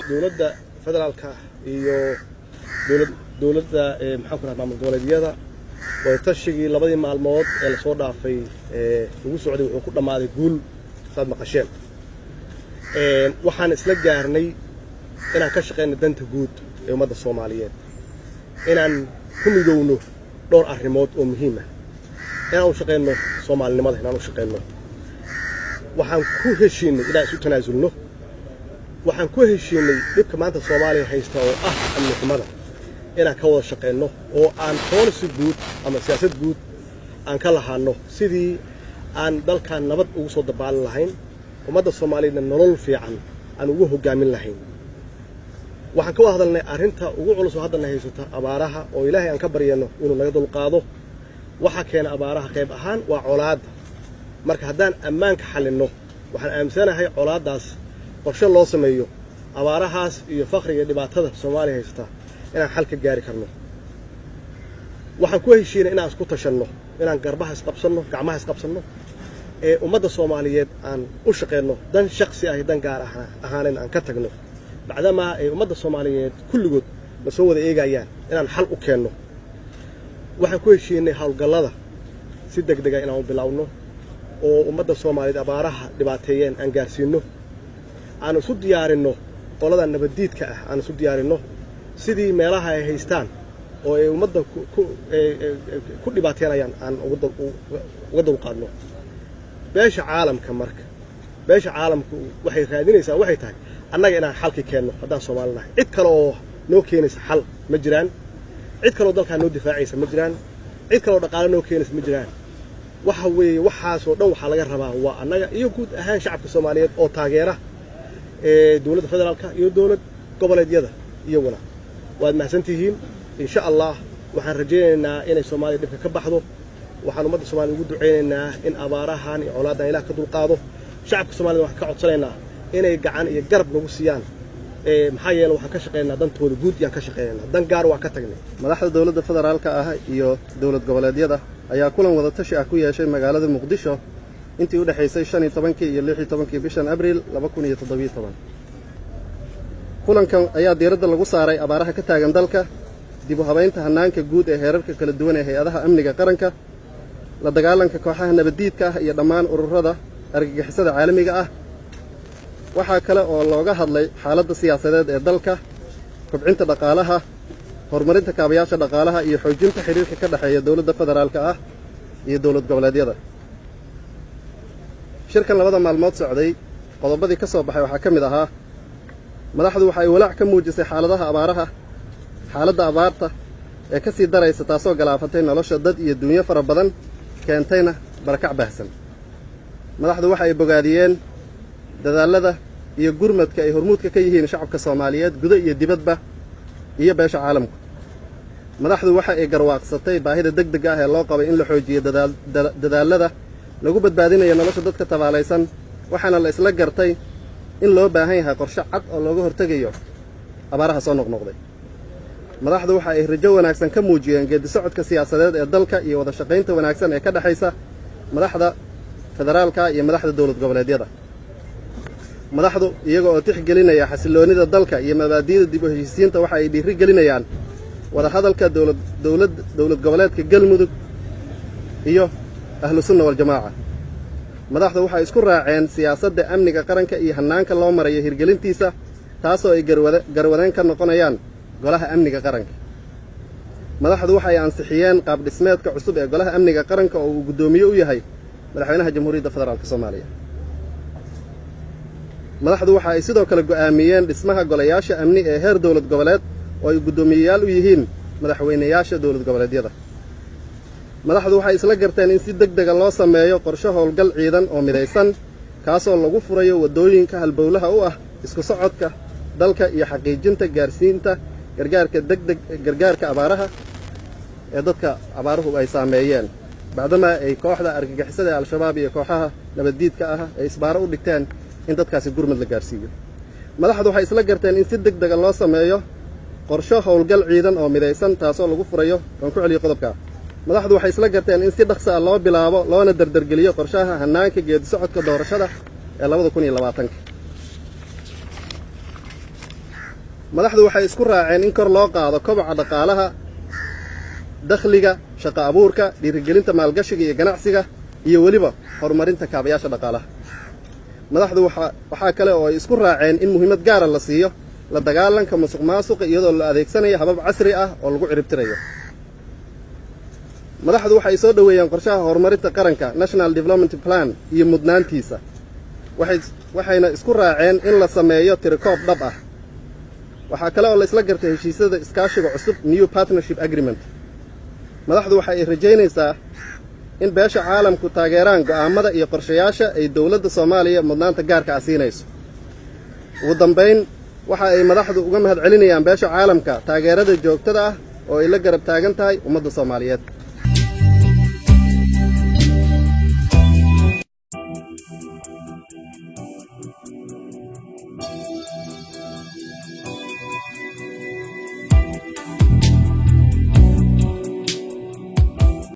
dowladda federaalka iyo dowladda maxaa ku maamul goboleedyada way tashigii labadii maalmood ee la soo dhaafay ugu socday wuxuu ku dhamaaday guul saad maqasheen waxaan isla gaarnay inaan ka shaqeyno danta guud ee ummadda Soomaaliyeed inaan ku midowno dhowr arrimood oo muhiim ah inaan u shaqeyno Soomaalinimada inaan u shaqeyno waxaan ku heshiinay ilaa isu tanaasulno waxaan ku heshiinay dibka maanta Soomaaliya haysta oo ah amni xumada inaan ka wada shaqeyno oo aan policy guud ama siyaasad guud aan ka lahaano sidii aan dalkan nabad ugu soo dabaalan lahayn ummadda Soomaaliyeedna nolol fiican aan ugu hogaamin lahayn waxaan ka wada hadalnay arrinta ugu culus oo hadda haysata abaaraha oo Ilaahay aan ka baryano inuu naga dulqaado waxa keena abaaraha qayb ahaan waa colaad marka haddaan ammaanka xalino waxaan aaminsanahay colaadaas qorshe loo sameeyo abaarahaas iyo faqriga dhibaatada Soomaaliya haysta inaan xal ka gaari karno waxaan ku heshiinay inaan isku tashanno inaan garbaha isqabsanno gacmaha isqabsanno ee ummadda Soomaaliyeed aan u shaqeyno dan shakhsi ah dan gaar ahaanin aan ka tagno bacdama ay ummadda Soomaaliyeed kulligood la soo wada eegayaan inaan xal u keenno waxaan ku heshiinay hawlgallada si degdeg ah inaan u bilaawno oo ummadda Soomaaliyeed abaaraha dhibaateeyeen aan gaarsiino aan isu diyaarinno qolada nabadiidka ah aan isu diyaarinno sidii meelaha ay haystaan oo ay ummadda ku dhibaateynayaan aan uga dulqaadno beesha caalamka marka beesha caalamku waxay raadinaysaa waxay tahay annaga inaan xalki keenno haddaan Soomaalinahay cid kale oo noo keenaysa xal ma jiraan cid kale oo dalka noo difaacaysa ma jiraan cid kale oo dhaqaale noo keenaysa ma jiraan waxa weeye waxaas oo dhan waxa laga rabaa waa annaga iyo guud ahaan shacabka Soomaaliyeed oo taageera dowladda federaalka iyo dowlad goboleedyada iyaguna waad mahadsantihiin insha Allah waxaan rajaynaynaa inay Soomaaliya dhibka ka baxdo waxaan ummadda Soomaaliyeed ugu duceynaynaa in abaarahan iyo colaadahan Ilaahay ka dulqaado shacabka Soomaaliyeed waxaan ka codsanaynaa inay gacan iyo garab nagu siiyaan maxaa yeelay waxaan ka shaqeynaa dantooda guud iyo ka shaqeynaa dan gaar waa ka tagnay madaxda dowladda federaalka ah iyo dowlad goboleedyada ayaa kulan wada tashi ah ku yeeshay magaalada Muqdisho intii u dhaxaysay 15 iyo 16 bishan Abriil 2017 kulankan ayaa diiradda lagu saaray abaaraha ka taagan dalka dib u habeynta hanaanka guud ee heerarka kala duwan ee hay'adaha amniga qaranka la dagaalanka kooxaha nabadiidka ah iyo dhammaan ururada argagixisada caalamiga ah waxa kale oo looga hadlay xaaladda siyaasadeed ee dalka kobcinta dhaqaalaha horumarinta kaabayaasha dhaqaalaha iyo xoojinta xiriirka ka dhaxeeya dowladda federaalka ah iyo dowlad goboleedyada shirkan labada maalmood socday qodobadii ka soo baxay waxa ka mid ahaa madaxdu waxa ay walaac ka muujisay xaaladda abaarta ee ka sii daraysa taasoo galaafatay nolosha dad iyo dunyo fara badan keentayna barakac baahsan madaxdu waxa ay bogaadiyeen dadaalada iyo gurmadka ay hormuudka ka yihiin shacabka Soomaaliyeed gudaha iyo dibadba iyo beesha caalamka madaxdu waxa ay garwaaqsatay baahida degdeg ah ee loo qabay in la xoojiyo dadaalada lagu badbaadinayo nolosha dadka tabaalaysan waxaana la isla gartay in loo baahan yahay qorshe cad oo looga hortagayo abaaraha soo noqnoqday madaxdu waxa ay rajo wanaagsan ka muujiyeen geedi socodka siyaasadeed ee dalka iyo wada shaqaynta wanaagsan ee ka dhaxaysa madaxda federaalka iyo madaxda dowlad goboleedyada madaxdu iyaga oo tixgelinaya xasiloonida dalka iyo mabaadi'da dib u heshiisiinta waxa ay dhiiri gelinayaan wada hadalka dowlad goboleedka Galmudug iyo ahlu sunna wal jamaaca madaxdu waxay isku raaceen siyaasadda amniga qaranka iyo hanaanka loo marayo hirgelintiisa taasoo ay garwadeen ka noqonayaan golaha amniga qaranka. madaxdu waxay ansixiyeen qaab dhismeedka cusub ee golaha amniga qaranka oo uu guddoomiye u yahay madaxweynaha jamhuuriyadda federaalk soomaaliya. madaxdu waxa ay sidoo kale go'aamiyeen dhismaha golayaasha amni ee heer dowlad goboleed oo ay guddoomiyeyaal u yihiin madaxweynayaasha dowlad goboleedyada. madaxdu waxay isla garteen in si degdega loo sameeyo qorshe howlgal ciidan oo midaysan kaasoo lagu furayo waddooyinka halbowlaha u ah isku socodka dalka iyo xaqiijinta gaarsiinta gargaarka abaaraha ee dadka abaaruhu ay saameeyeen bacdamaa ay kooxda argagixisada ee al-shabaab iyo kooxaha nabaddiidka ah ay isbaaro u dhigteen in dadkaasi gurmad la gaarsiiyo. madaxdu waxay isla garteen in si degdega loo sameeyo qorshe howlgal ciidan oo midaysan taasoo lagu furayo waan ku celiyo qodobka. madaxdu waxay isla garteen in si dhaqso ah loo bilaabo loona dardargeliyo qorshaha hannaanka geedi socodka doorashada ee 2020. madaxdu waxay isku raaceen in kor loo qaado kobaca dhaqaalaha, dakhliga, shaqo abuurka, dhiirigelinta maalgashiga iyo ganacsiga iyo weliba horumarinta kaabayaasha dhaqaalaha. madaxdu waxaa kale oo ay isku raaceen in muhiimad gaara la siiyo la dagaalanka musuqmaasuqa iyadoo la adeegsanayo habab casri ah oo lagu ciribtirayo. madaxdu waxay soo dhoweeyeen qorshaha horumarinta qaranka National Development Plan iyo mudnaantiisa. waxayna isku raaceen in la sameeyo tirikoob dhab ah. waxaa kale oo la isla gartay heshiisyada iskaashiga cusub New Partnership Agreement. madaxdu waxa ay rajaynaysaa in beesha caalamku taageeraan go'aamada iyo qorshayaasha ay dowladda Soomaaliya mudnaanta gaarka ah siinayso. ugu dambayn waxa ay madaxdu uga mahadcelinayaan beesha caalamka taageerada joogtada ah oo ay la garab taagan tahay ummadda Soomaaliyeed.